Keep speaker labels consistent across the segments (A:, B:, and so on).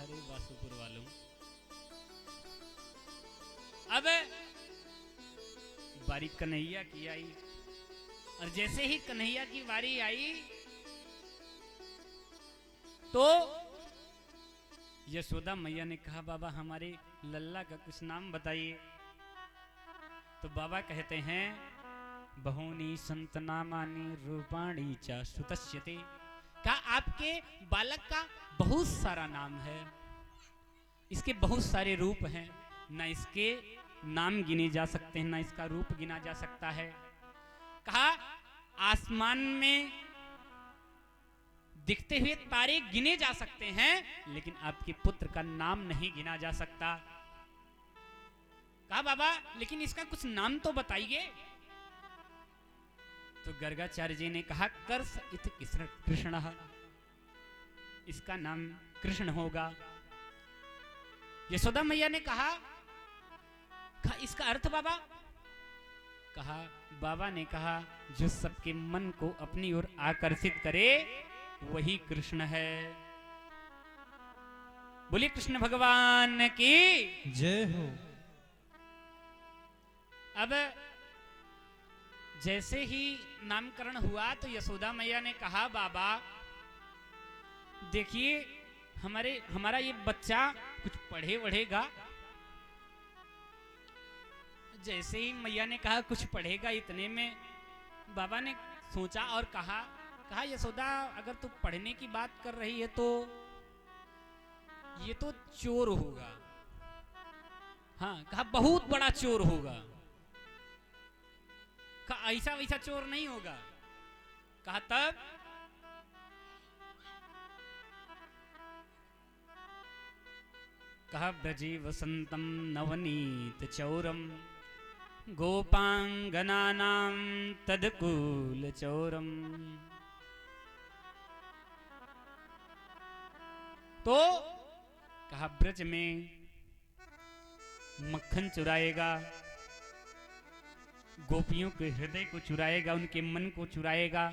A: अरे वासुपुर वालों, अब बारी कन्हैया की आई, और जैसे ही कन्हैया की बारी आई तो यशोदा मैया ने कहा बाबा हमारे लल्ला का कुछ नाम बताइए। तो बाबा कहते हैं बहूनी संतनामानी रूपाणी च सुतस्यते, कहा आपके बालक का बहुत सारा नाम है, इसके बहुत सारे रूप हैं, ना इसके नाम गिने जा सकते हैं ना इसका रूप गिना जा सकता है। कहा आसमान में दिखते हुए तारे गिने जा सकते हैं लेकिन आपके पुत्र का नाम नहीं गिना जा सकता। कहा बाबा लेकिन इसका कुछ नाम तो बताइए। तो गर्गाचार्य जी ने कहा कर्ष इत कृष्ण, इसका नाम कृष्ण होगा। यशोदा मैया ने कहा इसका अर्थ बाबा? कहा बाबा ने कहा जो सबके मन को अपनी ओर आकर्षित करे वही कृष्ण है। बोलिए कृष्ण भगवान की
B: जय हो।
A: अब जैसे ही नामकरण हुआ तो यशोदा मैया ने कहा बाबा देखिए हमारा ये बच्चा कुछ पढ़े वढ़ेगा। जैसे ही मैया ने कहा कुछ पढ़ेगा, इतने में बाबा ने सोचा और कहा यशोदा अगर तू पढ़ने की बात कर रही है तो ये तो चोर होगा। हाँ कहा बहुत बड़ा चोर होगा। कहा ऐसा वैसा चोर नहीं होगा। कहा तब? कहा ब्रजे वसंतम नवनीत चौरम गोपांगनानां तदकूल चौरम। तो कहा ब्रज में मक्खन चुराएगा, गोपियों के हृदय को चुराएगा, उनके मन को चुराएगा,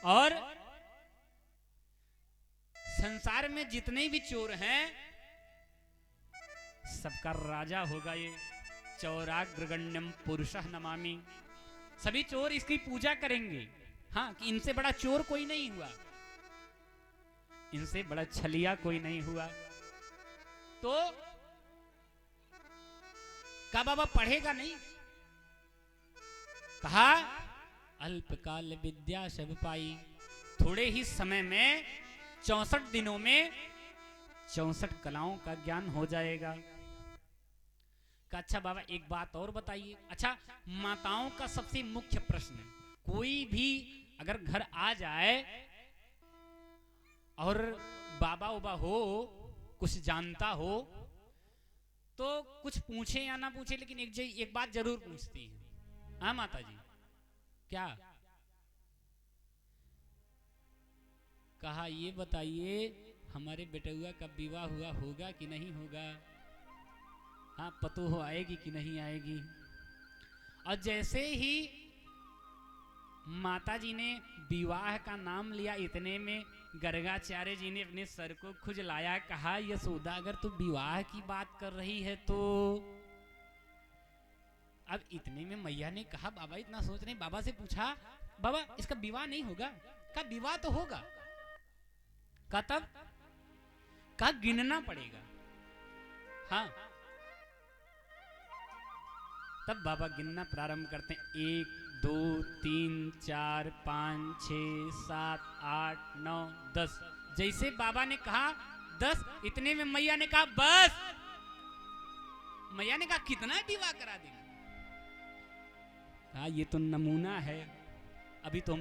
A: और संसार में जितने भी चोर हैं सबका राजा होगा ये। चौराग्रगण्यम पुरुषः नमामि, सभी चोर इसकी पूजा करेंगे। हाँ कि इनसे बड़ा चोर कोई नहीं हुआ, इनसे बड़ा छलिया कोई नहीं हुआ। तो का बाबा पढ़ेगा नहीं? कहा अल्पकाल विद्या सब पाई, थोड़े ही समय में 64 दिनों में 64 कलाओं का ज्ञान हो जाएगा। अच्छा बाबा एक बात और बताइए। अच्छा माताओं का सबसे मुख्य प्रश्न, कोई भी अगर घर आ जाए और बाबा उबा हो कुछ जानता हो तो कुछ पूछे या ना पूछे लेकिन एक बात जरूर पूछती है। हाँ माता जी क्या? कहा ये बताइए हमारे बेटुआ का विवाह हुआ होगा कि नहीं होगा? हाँ पतो हो आएगी कि नहीं आएगी? और जैसे ही माता जी ने विवाह का नाम लिया इतने में गर्गाचार्य जी ने अपने सर को खुजलाया। कहा यशोदा अगर तू विवाह की बात कर रही है तो अब इतने में मैया ने कहा बाबा इतना सोच रहे, बाबा से पूछा बाबा इसका विवाह नहीं होगा? कहा विवाह तो होगा। कहा तब? कहा गिनना पड़ेगा। हाँ तब बाबा गिनना प्रारंभ करते हैं। 1 2 3 4 5 6 7 8 9 10। जैसे बाबा ने कहा 10 इतने में मैया ने कहा बस। मैया ने कहा कितना विवाह करा देंगे? कहा ये तो नमूना है, अभी तो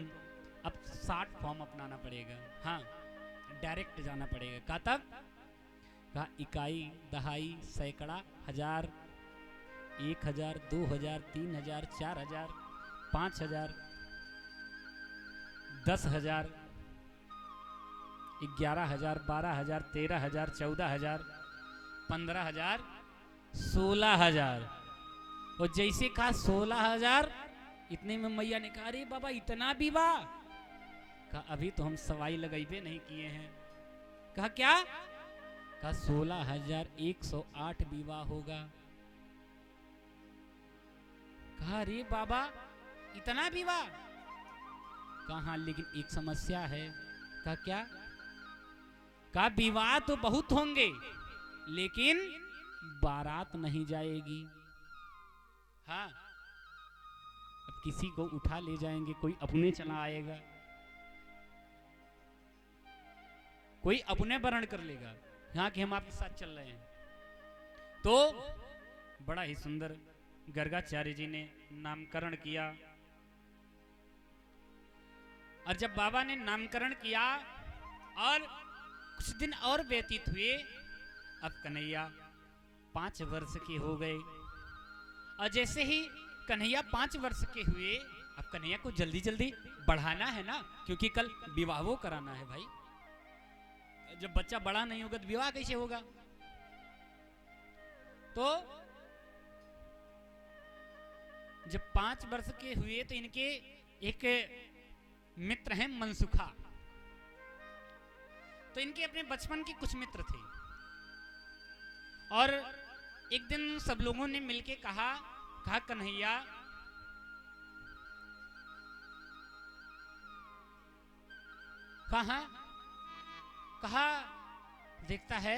A: अब 60 फॉर्म अपनाना पड़ेगा। हाँ डायरेक्ट जाना पड़ेगा। कहा तब? कहा इकाई दहाई सैकड़ा हजार 1000 2000 3000 4000 5000 10,000 11,000 12,000 13,000 14,000 15,000 16,000। और जैसे कहा 16,000 इतने में मैया ने कहा अरे बाबा इतना विवाह? कहा अभी तो हम सवाई लगेबे नहीं किए हैं। कहा क्या? कहा 16,108 विवाह होगा। कहा अरे बाबा इतना विवाह? कहा लेकिन एक समस्या है। कहा क्या? कहा विवाह तो बहुत होंगे लेकिन बारात नहीं जाएगी। हाँ, अब किसी को उठा ले जाएंगे, कोई अपने चला आएगा, कोई अपने वर्ण कर लेगा, यहाँ कि हम आपके साथ चल रहे हैं। तो बड़ा ही सुंदर गर्गाचार्य जी ने नामकरण किया। और जब बाबा ने नामकरण किया और कुछ दिन और व्यतीत हुए, अब कन्हैया 5 वर्ष के हो गए। और जैसे ही कन्हैया 5 वर्ष के हुए, अब कन्हैया को जल्दी जल्दी बढ़ाना है ना, क्योंकि कल विवाह वो कराना है भाई। जब बच्चा बड़ा नहीं होगा तो विवाह कैसे होगा? तो जब 5 वर्ष के हुए तो इनके एक मित्र हैं मनसुखा। तो इनके अपने बचपन के कुछ मित्र थे और एक दिन सब लोगों ने मिलके कहा कन्हैया कहा देखता है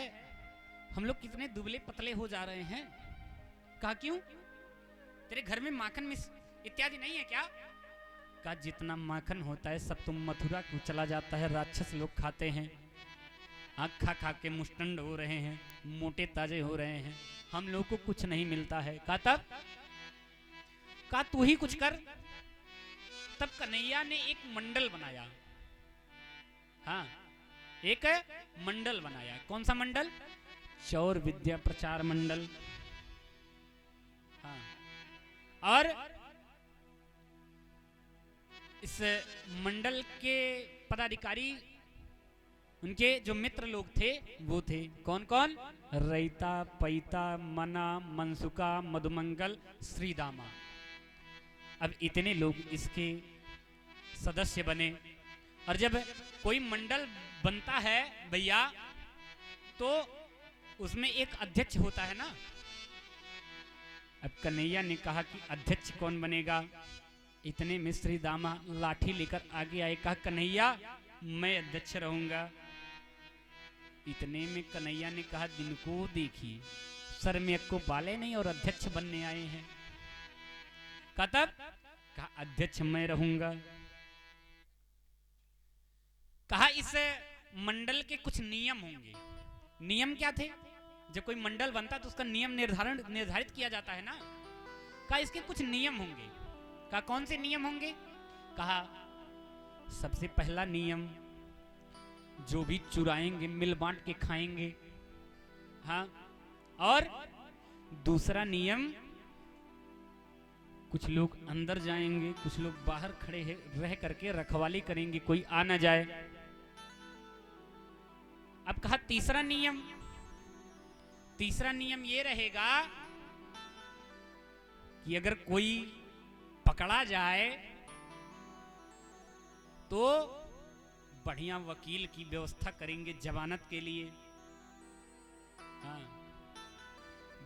A: हम लोग कितने दुबले पतले हो जा रहे हैं। कहा क्यों? तेरे घर में माखन इत्यादि नहीं है क्या? कहा जितना माखन होता है सब तो मथुरा को चला जाता है, राक्षस लोग खाते हैं, आँख खा खा के मुष्टंड हो रहे हैं, मोटे ताजे हो रहे हैं, हम लोग को कुछ नहीं मिलता है। कहा तब? कहा तू ही कुछ कर। तब कन्हैया ने एक मंडल बनाया। हाँ, एक मंडल बनाया। कौन सा मंडल? चौर विद्या प्रचार मंडल। हाँ, और इस मंडल के पदाधिकारी उनके जो मित्र लोग थे वो थे कौन कौन? रैता, पैता, मना, मनसुका, मधुमंगल, श्रीदामा। अब इतने लोग इसके सदस्य बने। और जब कोई मंडल बनता है भैया तो उसमें एक अध्यक्ष होता है ना। अब कन्हैया ने कहा कि अध्यक्ष कौन बनेगा? इतने में श्रीदामा लाठी लेकर आगे आए। कहा कन्हैया मैं अध्यक्ष रहूंगा। इतने में कन्हैया ने कहा दिन को देखिए, सर में को बाले नहीं और अध्यक्ष बनने आए हैं। कहा तब? कहा अध्यक्ष मैं रहूंगा। कहा इस मंडल के कुछ नियम होंगे। नियम क्या थे? जब कोई मंडल बनता तो उसका नियम निर्धारित किया जाता है ना। कहा इसके कुछ नियम होंगे। कहा कौन से नियम होंगे? कहा सबसे पहला नियम, जो भी चुराएंगे मिल बांट के खाएंगे। हाँ, और दूसरा नियम, कुछ लोग अंदर जाएंगे, कुछ लोग बाहर खड़े रह करके रखवाली करेंगे, कोई आ ना जाए। अब कहा तीसरा नियम ये रहेगा कि अगर कोई पकड़ा जाए तो बढ़िया वकील की व्यवस्था करेंगे जमानत के लिए। हाँ,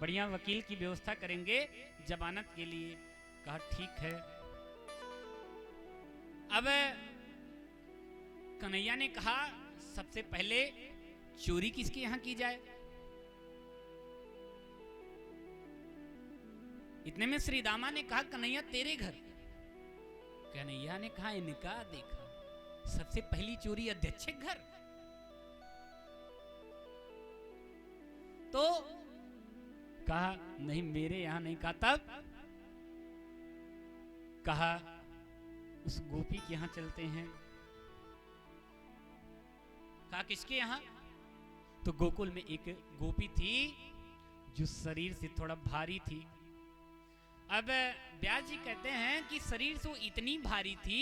A: बढ़िया वकील की व्यवस्था करेंगे जमानत के लिए। कहा ठीक है। अब कन्हैया ने कहा सबसे पहले चोरी किसके यहां की जाए? इतने में श्रीदामा ने कहा कन्हैया तेरे घर। कन्हैया ने कहा इनका देखा, सबसे पहली चोरी अध्यक्ष घर। तो कहा नहीं मेरे यहां नहीं। कहा तब? कहा उस गोपी के यहां चलते हैं। कहा किसके यहां? तो गोकुल में एक गोपी थी जो शरीर से थोड़ा भारी थी। अब व्यास जी कहते हैं कि शरीर से इतनी भारी थी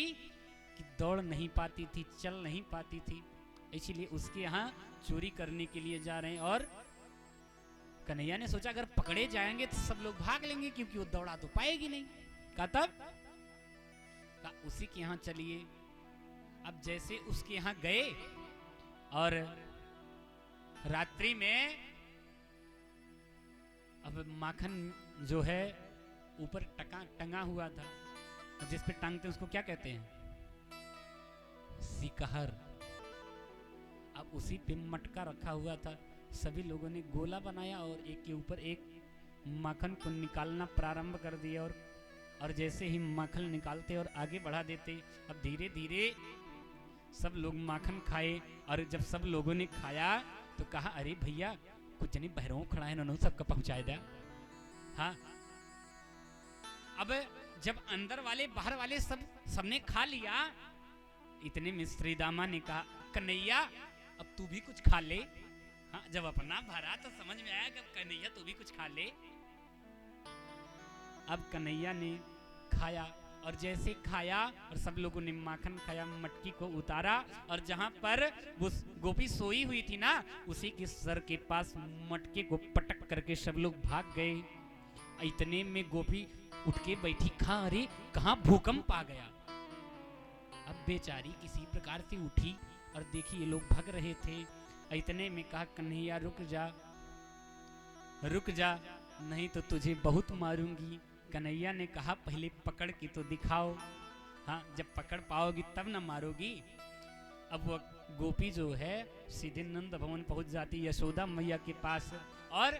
A: कि दौड़ नहीं पाती थी, चल नहीं पाती थी, इसीलिए उसके यहाँ चोरी करने के लिए जा रहे हैं। और कन्हैया ने सोचा अगर पकड़े जाएंगे तो सब लोग भाग लेंगे क्योंकि वो दौड़ा तो पाएगी नहीं। कहा तब? कहा उसी के यहाँ चलिए। अब जैसे उसके यहाँ गए और रात्रि में अब माखन जो है ऊपर टंगा हुआ था, जिस पे टांगते उसको क्या कहते हैं? सिकहर। अब उसी पे मटका रखा हुआ था। सभी लोगों ने गोला बनाया और एक के ऊपर एक माखन को निकालना प्रारंभ कर दिया, और जैसे ही माखन निकालते और आगे बढ़ा देते, अब धीरे धीरे सब लोग माखन खाए। और जब सब लोगों ने खाया तो कहा, अरे भैया कुछ नहीं, बहरों खड़ा है, इन्होंने सबका पहुंचाए दिया। हाँ, अब जब अंदर वाले बाहर वाले सबने खा लिया, इतने में श्री दामा ने कहा, कन्हैया अब तू भी कुछ खा ले। हाँ, जब अपना भरा तो समझ में आया कि कन्हैया तू भी कुछ खा ले। अब कन्हैया ने खाया, और जैसे खाया और सब लोगों ने माखन खाया, मटकी को उतारा, और जहां पर वो गोपी सोई हुई थी ना, उसी के सर के पास मटके को पटक करके सब लोग भाग गए। इतने में गोपी उठ के बैठी, अरे कहाँ भूकंप आ गया। अब बेचारी किसी प्रकार से उठी और देखी ये लोग भाग रहे थे। इतने में कहा, कन्हैया रुक जा, रुक जा, नहीं तो तुझे बहुत मारूंगी। कन्हैया ने कहा, पहले पकड़ के तो दिखाओ। हाँ, जब पकड़ पाओगी तब ना मारोगी। अब वो गोपी जो है सीधे नंद भवन पहुंच जाती यशोदा मैया के पास, और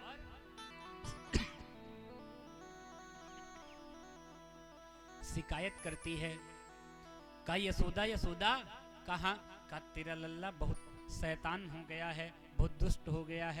A: शिकायत करती है। कहा, यशोदा यशोदा, कहा तेरा लल्ला बहुत शैतान हो गया है, बहुत दुष्ट हो गया है।